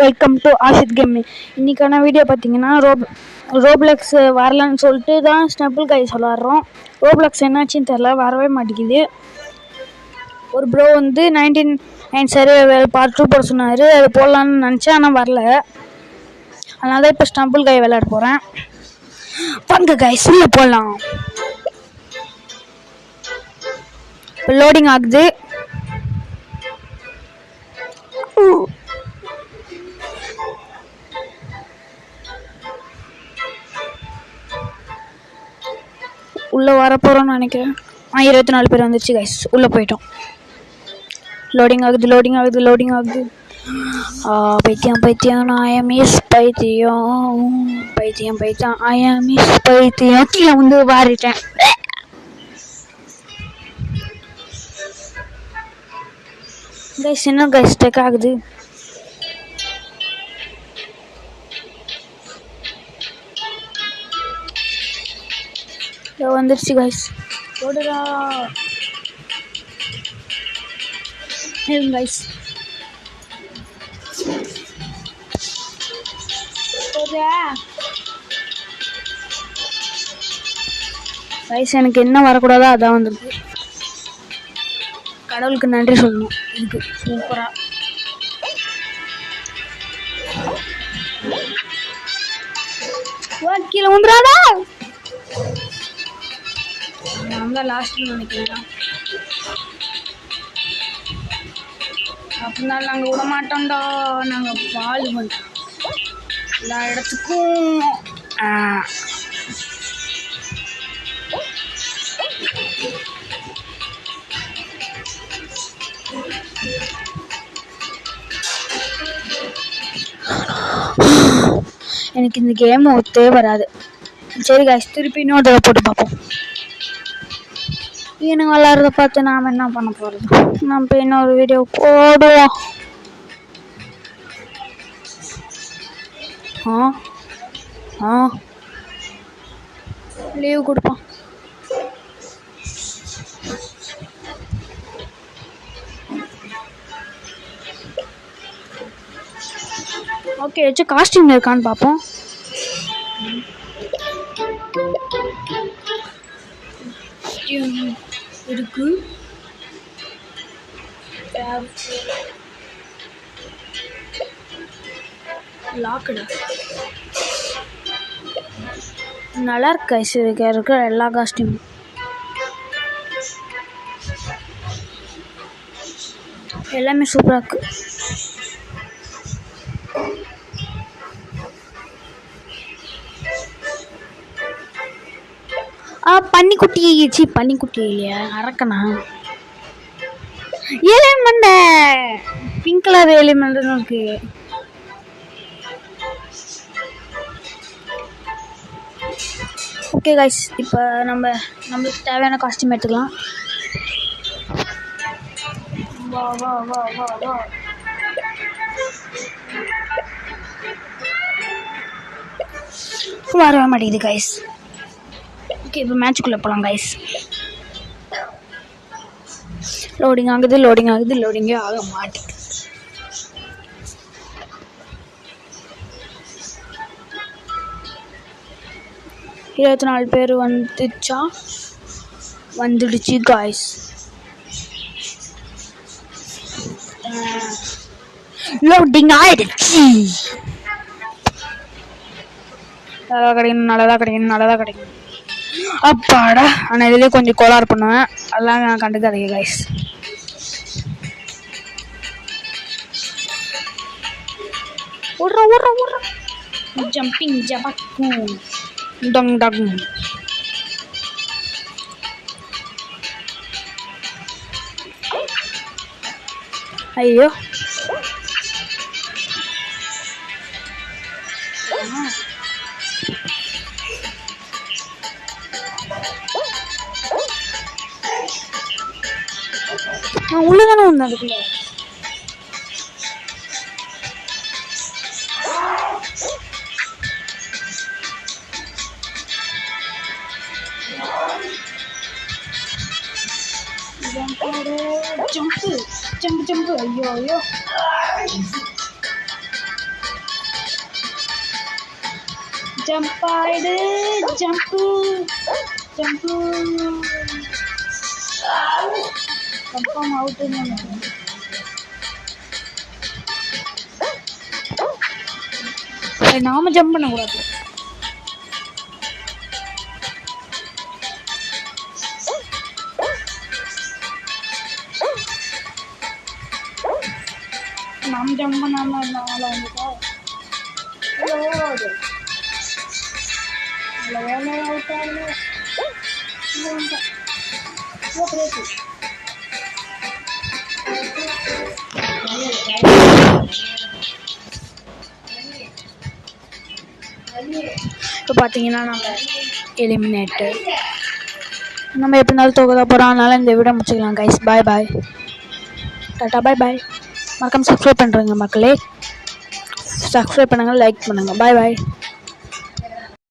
Welcome to Ashith gaming. இன்றைக்கான video பார்த்தீங்கன்னா Roblox வரலன்னு சொல்லிட்டு தான் ஸ்னப்பிள் கைஸ் விளாட்றோம். ரோப்ளக்ஸ் என்னாச்சுன்னு தெரில, வரவே மாட்டேங்குது. ஒரு ப்ரோ வந்து 99 சர்வைவல் பார்ட் 2 போட சொன்னார். அது போடலான்னு நினச்சேன், ஆனால் வரல. அதனால தான் இப்போ ஸ்னப்பிள் கை விளையாட போகிறேன். வாங்க கைஸ் உள்ளே போடலாம். இப்போ லோடிங் ஆகுது. உள்ளே வரப்போகிறோன்னு நினைக்கிறேன். 24 பேர் வந்துருச்சு கைஸ், உள்ளே போயிட்டோம். லோடிங் ஆகுது. பைத்தியம் ஐஎம்இஸ் பைத்தியம் ஐஎம்இஸ் பைத்தியம். கீழே வந்து வாரிட்டேன். கைஸ் என்ன கைஸ் ஸ்டக் ஆகுது. வந்துருச்சு கைஸ். ஓடுடா கைஸ். கைஸ் எனக்கு என்ன வரக்கூடாதோ அதான் வந்துருக்கு. கடவுளுக்கு நன்றி சொல்லணும். இதுக்கு சூப்பரா கீழே வந்துடாதா. நான் தான் லாஸ்ட்னு நினைக்கிறேன். அப்படின்னா நாங்கள் விட மாட்டோம்டா. நாங்கள் பால் பண்ணுறோம் எல்லா இடத்துக்கும். எனக்கு இந்த கேம் ஒத்தே வராது. சரி காய்ஸ், திருப்பி இன்னொரு தடவை போட்டு பார்ப்போம். எனக்கு விளாட்றத பார்த்து நாம் என்ன பண்ண போகிறது. நம்ம இன்னொரு வீடியோ போடுவோம். லீவ் கொடுப்போம். ஓகே, வச்சு காஸ்டியூம் இருக்கான்னு பார்ப்போம். இருக்கு லாக்குடா. நல்லா இருக்கு இருக்கிற எல்லா காஸ்டியூமும். எல்லாமே சூப்பராக இருக்கு. பன்னிக்குட்டி இல்லையா, அரக்கனா? ஏலியன் மண்டை, பிங்க் கலர் ஏலியன் மண்டைன்னு இருக்கு. ஓகே கைஸ், இப்போ நம்மளுக்கு தேவையான காஸ்டியூம் எடுத்துக்கலாம். வா வா வா வா வா. வரவே மாட்டேங்குது கைஸ். ஓகே, இப்போ மேட்சுக்குள்ளே போகலாம் கைஸ். லோடிங் ஆகுது. லோடிங்கே ஆக மாட்டேங்குது. இருபத்தி 4 பேர் வந்துடுச்சு காய்ஸ். லோடிங் ஆயிடுச்சு. நல்லதா கிடைக்கணும். அப்பாடா. ஆனால் இதுலேயே கொஞ்சம் கோளாறு பண்ணுவேன், அதெல்லாம் நான் கண்டுக்காதீங்க கைஸ். ஓடுறோம். ஜம்பிங் ஜபக்கும் டங் டங். ஐயோ, நான் உள்ளதானே வந்தேன் அதுக்குள்ள. ஜம்ப். ஐயோ ஜம்ப் ஆயிடு ஜம்ப்பு ஜம்ப்பு கன்ஃபார்ம் அவுட்டுன்னு நினைக்கிறேன். நாம ஜம்ப் பண்ணக்கூடாது. நாம ஜம்ப் பண்ணாம இருந்தால வந்துட்டா வேலை அவுட்டாங்க. இப்போ பார்த்தீங்கன்னா நம்ம எலிமினேட்டு நம்ம எப்படி இருந்தாலும் தோக்கதா போகிறோம். அதனால இந்த வீடியோ முடிச்சுக்கலாம் கைஸ். பாய் பாய், டாட்டா, பாய் பாய். மறக்காம சப்ஸ்கிரைப் பண்ணுறேங்க மக்களே, சப்ஸ்கிரைப் பண்ணுங்கள், லைக் பண்ணுங்கள். பாய் பாய்.